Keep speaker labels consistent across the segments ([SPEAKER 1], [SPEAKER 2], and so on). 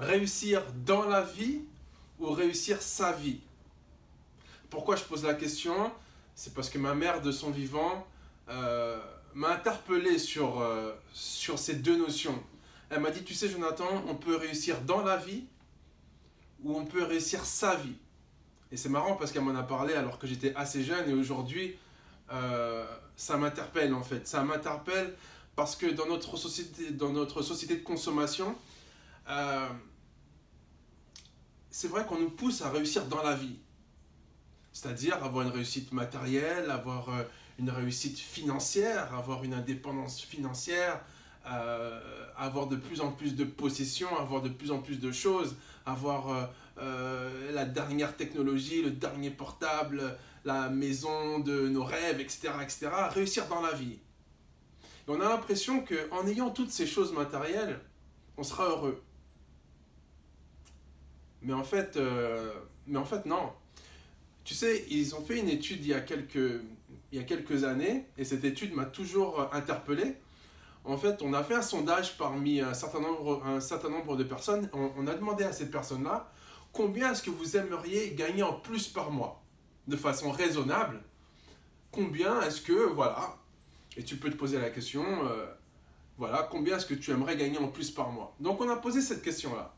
[SPEAKER 1] Réussir dans la vie ou réussir sa vie? Pourquoi je pose la question? C'est parce que ma mère, de son vivant, m'a interpellé sur ces deux notions. Elle m'a dit, tu sais Jonathan, on peut réussir dans la vie ou on peut réussir sa vie. Et c'est marrant parce qu'elle m'en a parlé alors que j'étais assez jeune et aujourd'hui, ça m'interpelle en fait. Ça m'interpelle parce que dans notre société de consommation, c'est vrai qu'on nous pousse à réussir dans la vie. C'est-à-dire avoir une réussite matérielle, avoir une réussite financière, avoir une indépendance financière, avoir de plus en plus de possessions, avoir de plus en plus de choses, avoir la dernière technologie, le dernier portable, la maison de nos rêves, etc., etc. Réussir dans la vie. Et on a l'impression qu'en ayant toutes ces choses matérielles, on sera heureux. Mais en fait non. Tu sais, ils ont fait une étude il y a quelques années, et cette étude m'a toujours interpellé. En fait, on a fait un sondage parmi un certain nombre de personnes. On a demandé à ces personnes-là, combien est-ce que vous aimeriez gagner en plus par mois? De façon raisonnable, combien est-ce que, voilà, et tu peux te poser la question, voilà, combien est-ce que tu aimerais gagner en plus par mois? Donc on a posé cette question-là.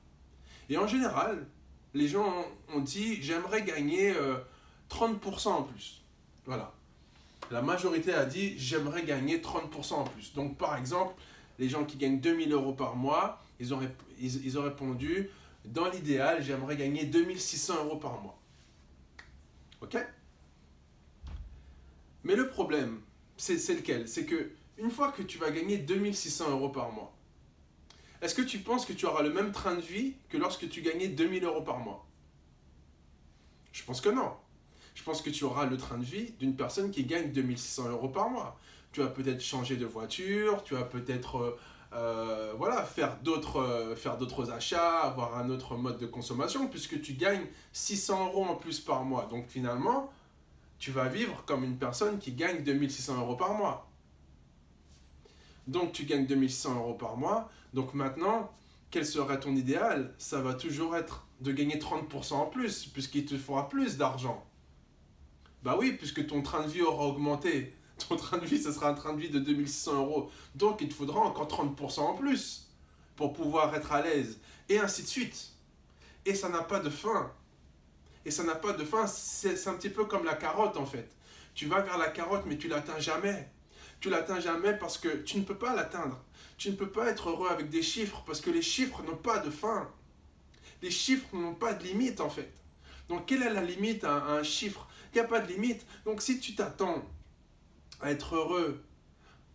[SPEAKER 1] Et en général, les gens ont dit, j'aimerais gagner 30% en plus. Voilà. La majorité a dit, j'aimerais gagner 30% en plus. Donc, par exemple, les gens qui gagnent 2000 euros par mois, ils ont répondu, dans l'idéal, j'aimerais gagner 2600 euros par mois. Ok? Mais le problème, c'est lequel? C'est que une fois que tu vas gagner 2600 euros par mois, est-ce que tu penses que tu auras le même train de vie que lorsque tu gagnais 2000 euros par mois? Je pense que non. Je pense que tu auras le train de vie d'une personne qui gagne 2600 euros par mois. Tu vas peut-être changer de voiture, tu vas peut-être voilà, faire d'autres achats, avoir un autre mode de consommation, puisque tu gagnes 600 euros en plus par mois. Donc finalement, tu vas vivre comme une personne qui gagne 2600 euros par mois. Donc tu gagnes 2600 euros par mois. Donc maintenant, quel serait ton idéal? Ça va toujours être de gagner 30% en plus, puisqu'il te faudra plus d'argent. Bah oui, puisque ton train de vie aura augmenté. Ton train de vie, ce sera un train de vie de 2600 euros. Donc, il te faudra encore 30% en plus pour pouvoir être à l'aise. Et ainsi de suite. Et ça n'a pas de fin. Et ça n'a pas de fin. C'est un petit peu comme la carotte, en fait. Tu vas vers la carotte, mais tu l'atteins jamais. Tu l'atteins jamais parce que tu ne peux pas l'atteindre. Tu ne peux pas être heureux avec des chiffres parce que les chiffres n'ont pas de fin. Les chiffres n'ont pas de limite, en fait. Donc, quelle est la limite à un chiffre? Il n'y a pas de limite. Donc, si tu t'attends à être heureux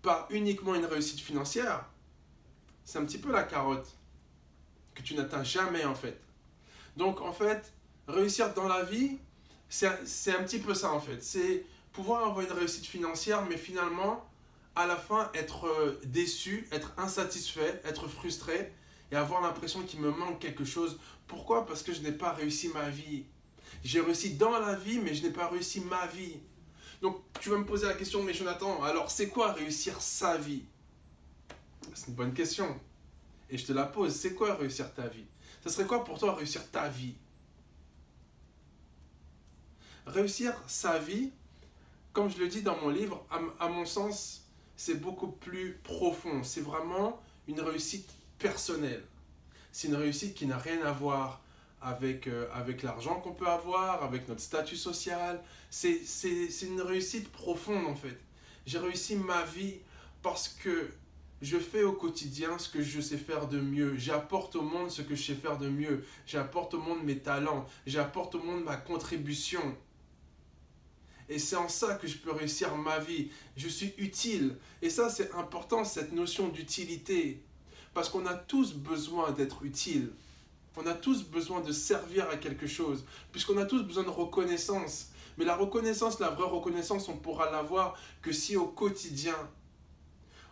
[SPEAKER 1] par uniquement une réussite financière, c'est un petit peu la carotte que tu n'atteins jamais, en fait. Donc, en fait, réussir dans la vie, c'est un petit peu ça, en fait. C'est pouvoir avoir une réussite financière, mais finalement, à la fin, être déçu, être insatisfait, être frustré et avoir l'impression qu'il me manque quelque chose. Pourquoi? Parce que je n'ai pas réussi ma vie. J'ai réussi dans la vie, mais je n'ai pas réussi ma vie. Donc, tu vas me poser la question, mais Jonathan, alors c'est quoi réussir sa vie? C'est une bonne question. Et je te la pose, c'est quoi réussir ta vie? Ça serait quoi pour toi réussir ta vie? Réussir sa vie, comme je le dis dans mon livre, à mon sens, c'est beaucoup plus profond. C'est vraiment une réussite personnelle. C'est une réussite qui n'a rien à voir avec l'argent qu'on peut avoir, avec notre statut social. C'est une réussite profonde en fait. J'ai réussi ma vie parce que je fais au quotidien ce que je sais faire de mieux. J'apporte au monde ce que je sais faire de mieux. J'apporte au monde mes talents. J'apporte au monde ma contribution. Et c'est en ça que je peux réussir ma vie. Je suis utile. Et ça, c'est important, cette notion d'utilité. Parce qu'on a tous besoin d'être utile. On a tous besoin de servir à quelque chose. Puisqu'on a tous besoin de reconnaissance. Mais la reconnaissance, la vraie reconnaissance, on pourra l'avoir que si au quotidien,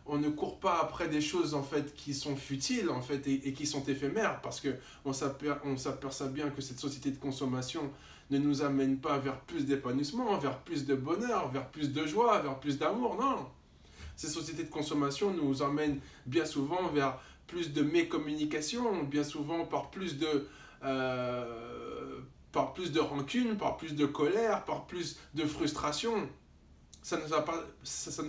[SPEAKER 1] on ne court pas après des choses en fait qui sont futiles en fait et qui sont éphémères parce que on s'aperçoit bien que cette société de consommation ne nous amène pas vers plus d'épanouissement, vers plus de bonheur, vers plus de joie, vers plus d'amour, non. Ces sociétés de consommation nous emmènent bien souvent vers plus de mécommunication, bien souvent par plus de rancune, par plus de colère, par plus de frustration. Ça ne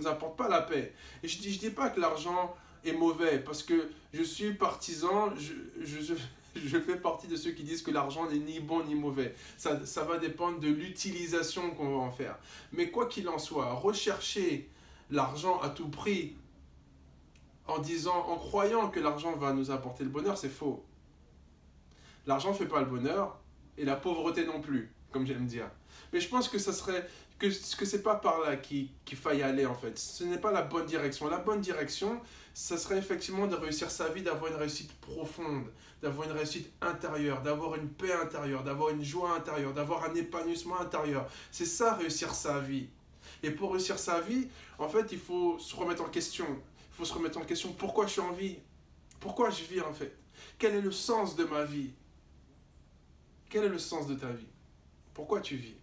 [SPEAKER 1] nous apporte pas la paix. Et je dis pas que l'argent est mauvais, parce que je suis partisan, je fais partie de ceux qui disent que l'argent n'est ni bon ni mauvais. Ça va dépendre de l'utilisation qu'on va en faire. Mais quoi qu'il en soit, rechercher l'argent à tout prix en croyant que l'argent va nous apporter le bonheur, c'est faux. L'argent ne fait pas le bonheur et la pauvreté non plus, comme j'aime dire. Mais je pense que c'est pas par là qu'il faille aller en fait. Ce n'est pas la bonne direction. La bonne direction, ça serait effectivement de réussir sa vie, d'avoir une réussite profonde, d'avoir une réussite intérieure, d'avoir une paix intérieure, d'avoir une joie intérieure, d'avoir un épanouissement intérieur. C'est ça, réussir sa vie. Et pour réussir sa vie, en fait, il faut se remettre en question. Il faut se remettre en question pourquoi je suis en vie. Pourquoi je vis en fait. Quel est le sens de ma vie? Quel est le sens de ta vie? Pourquoi tu vis?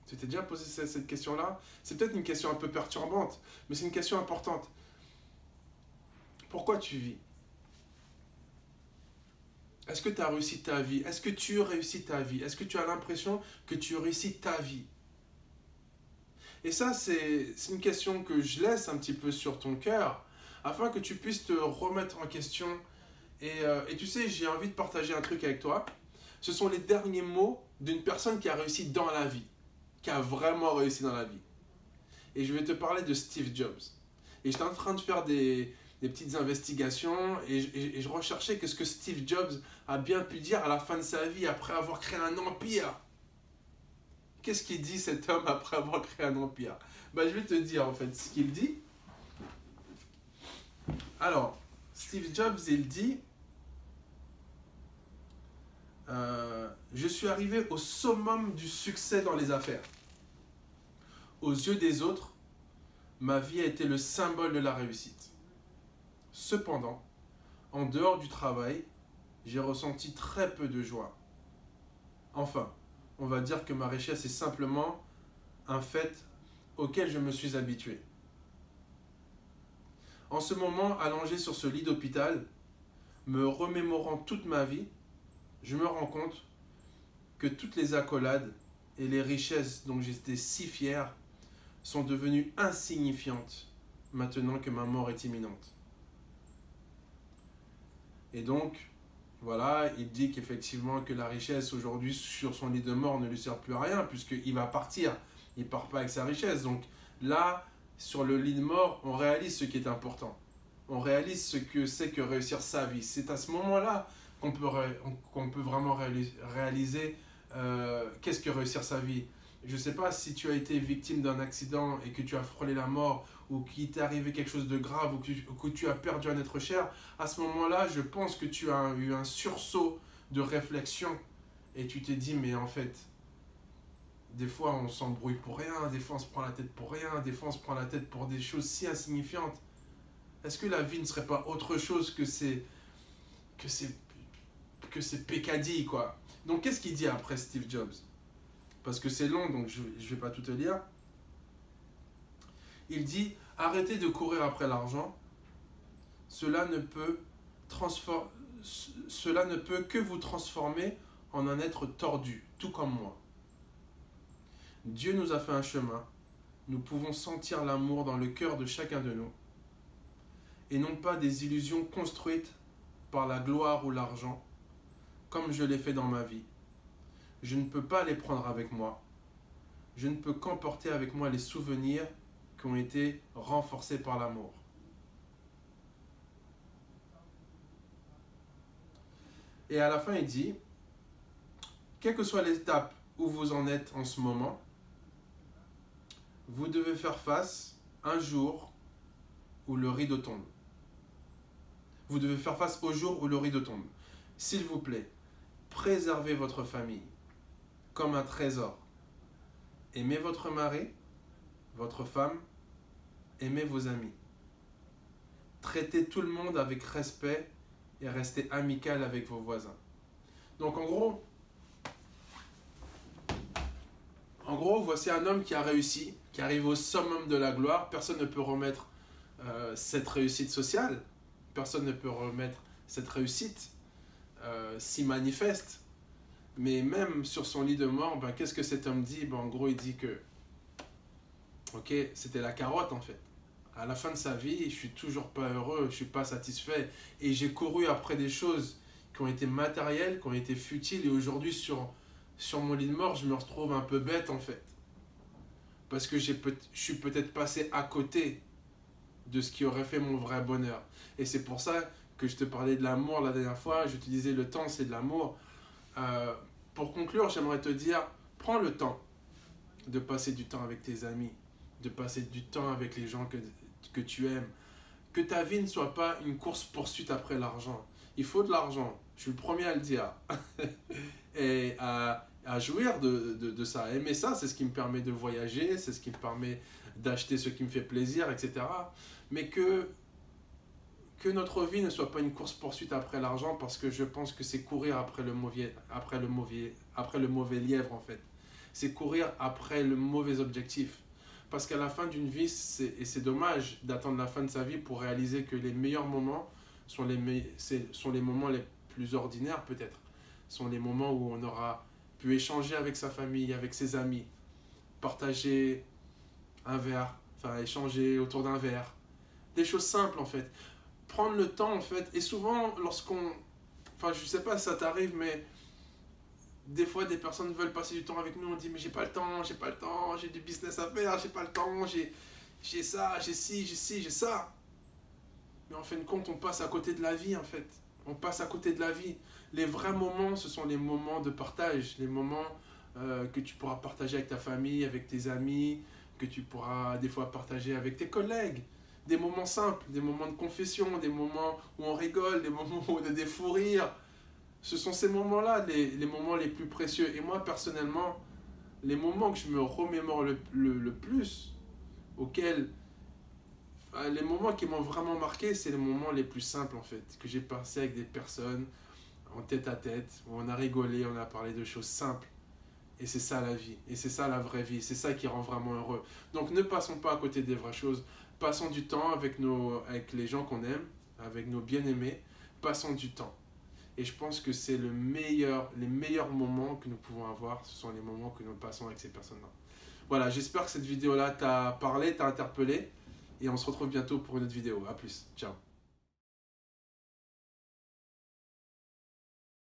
[SPEAKER 1] Tu t'es déjà posé cette question-là? C'est peut-être une question un peu perturbante, mais c'est une question importante. Pourquoi tu vis? Est-ce que tu as réussi ta vie? Est-ce que tu réussis ta vie? Est-ce que tu as l'impression que tu réussis ta vie? Et ça, c'est une question que je laisse un petit peu sur ton cœur, afin que tu puisses te remettre en question. Et tu sais, j'ai envie de partager un truc avec toi. Ce sont les derniers mots d'une personne qui a réussi dans la vie, qui a vraiment réussi dans la vie. Et je vais te parler de Steve Jobs. Et j'étais en train de faire des petites investigations et je recherchais ce que Steve Jobs a bien pu dire à la fin de sa vie après avoir créé un empire. Qu'est-ce qu'il dit cet homme après avoir créé un empire? Je vais te dire en fait ce qu'il dit. Alors, Steve Jobs, il dit je suis arrivé au summum du succès dans les affaires. Aux yeux des autres, ma vie a été le symbole de la réussite. Cependant, en dehors du travail, j'ai ressenti très peu de joie. Enfin, on va dire que ma richesse est simplement un fait auquel je me suis habitué. En ce moment, allongé sur ce lit d'hôpital, me remémorant toute ma vie, je me rends compte que toutes les accolades et les richesses dont j'étais si fier sont devenues insignifiantes maintenant que ma mort est imminente. Et donc, voilà, il dit qu'effectivement que la richesse aujourd'hui sur son lit de mort ne lui sert plus à rien puisqu'il va partir, il ne part pas avec sa richesse. Donc là, sur le lit de mort, on réalise ce qui est important. On réalise ce que c'est que réussir sa vie. C'est à ce moment-là qu'on peut vraiment réaliser qu'est-ce que réussir sa vie. Je ne sais pas si tu as été victime d'un accident et que tu as frôlé la mort ou qu'il t'est arrivé quelque chose de grave ou que tu as perdu un être cher. À ce moment-là, je pense que tu as eu un sursaut de réflexion et tu t'es dit, mais en fait, des fois on s'embrouille pour rien, des fois on se prend la tête pour rien, des fois on se prend la tête pour des choses si insignifiantes. Est-ce que la vie ne serait pas autre chose que ces pécadilles, quoi? Donc qu'est-ce qu'il dit après Steve Jobs? Parce que c'est long, donc je ne vais pas tout te lire. Il dit, arrêtez de courir après l'argent, cela ne peut que vous transformer en un être tordu, tout comme moi. Dieu nous a fait un chemin, nous pouvons sentir l'amour dans le cœur de chacun de nous, et non pas des illusions construites par la gloire ou l'argent, comme je l'ai fait dans ma vie. Je ne peux pas les prendre avec moi. Je ne peux qu'emporter avec moi les souvenirs qui ont été renforcés par l'amour. Et à la fin, il dit, quelle que soit l'étape où vous en êtes en ce moment, vous devez faire face un jour où le rideau tombe. Vous devez faire face au jour où le rideau tombe. S'il vous plaît, préservez votre famille comme un trésor. Aimez votre mari, votre femme, aimez vos amis. Traitez tout le monde avec respect et restez amical avec vos voisins. Donc en gros, voici un homme qui a réussi, qui arrive au summum de la gloire. Personne ne peut remettre cette réussite sociale. personne ne peut remettre cette réussite si manifeste. Mais même sur son lit de mort, ben, qu'est-ce que cet homme dit? Ben, en gros, il dit que ok, c'était la carotte en fait. À la fin de sa vie, je suis toujours pas heureux, je suis pas satisfait. Et j'ai couru après des choses qui ont été matérielles, qui ont été futiles. Et aujourd'hui, sur mon lit de mort, je me retrouve un peu bête en fait. Parce que je suis peut-être passé à côté de ce qui aurait fait mon vrai bonheur. Et c'est pour ça que je te parlais de l'amour la dernière fois. Je te disais le temps, c'est de l'amour. Euh, pour conclure, j'aimerais te dire, prends le temps de passer du temps avec tes amis, de passer du temps avec les gens que tu aimes. Que ta vie ne soit pas une course-poursuite après l'argent. Il faut de l'argent, je suis le premier à le dire. Et à jouir de ça. Aimer ça, c'est ce qui me permet de voyager, c'est ce qui me permet d'acheter ce qui me fait plaisir, etc. Mais que notre vie ne soit pas une course-poursuite après l'argent, parce que je pense que c'est courir après le mauvais lièvre en fait. C'est courir après le mauvais objectif. Parce qu'à la fin d'une vie, et c'est dommage d'attendre la fin de sa vie pour réaliser que les meilleurs moments sont sont les moments les plus ordinaires peut-être. Sont les moments où on aura pu échanger avec sa famille, avec ses amis, partager un verre, enfin échanger autour d'un verre. Des choses simples en fait. Prendre le temps en fait. Et souvent lorsqu'on... Enfin je sais pas si ça t'arrive, mais des fois des personnes veulent passer du temps avec nous, on dit mais j'ai pas le temps, j'ai du business à faire, j'ai pas le temps, j'ai ça, j'ai ci, j'ai ça. Mais en fin de compte, on passe à côté de la vie en fait. On passe à côté de la vie. Les vrais moments, ce sont les moments de partage, les moments que tu pourras partager avec ta famille, avec tes amis, que tu pourras des fois partager avec tes collègues. Des moments simples, des moments de confession, des moments où on rigole, des moments où on a des fous rires. Ce sont ces moments-là, les moments les plus précieux. Et moi, personnellement, les moments que je me remémore le plus, auxquels, les moments qui m'ont vraiment marqué, c'est les moments les plus simples, en fait, que j'ai passé avec des personnes en tête à tête, où on a rigolé, on a parlé de choses simples. Et c'est ça la vie, et c'est ça la vraie vie, c'est ça qui rend vraiment heureux. Donc ne passons pas à côté des vraies choses, passons du temps avec les gens qu'on aime, avec nos bien-aimés, passons du temps. Et je pense que c'est les meilleurs moments que nous pouvons avoir, ce sont les moments que nous passons avec ces personnes-là. Voilà, j'espère que cette vidéo-là t'a parlé, t'a interpellé, et on se retrouve bientôt pour une autre vidéo. A plus, ciao.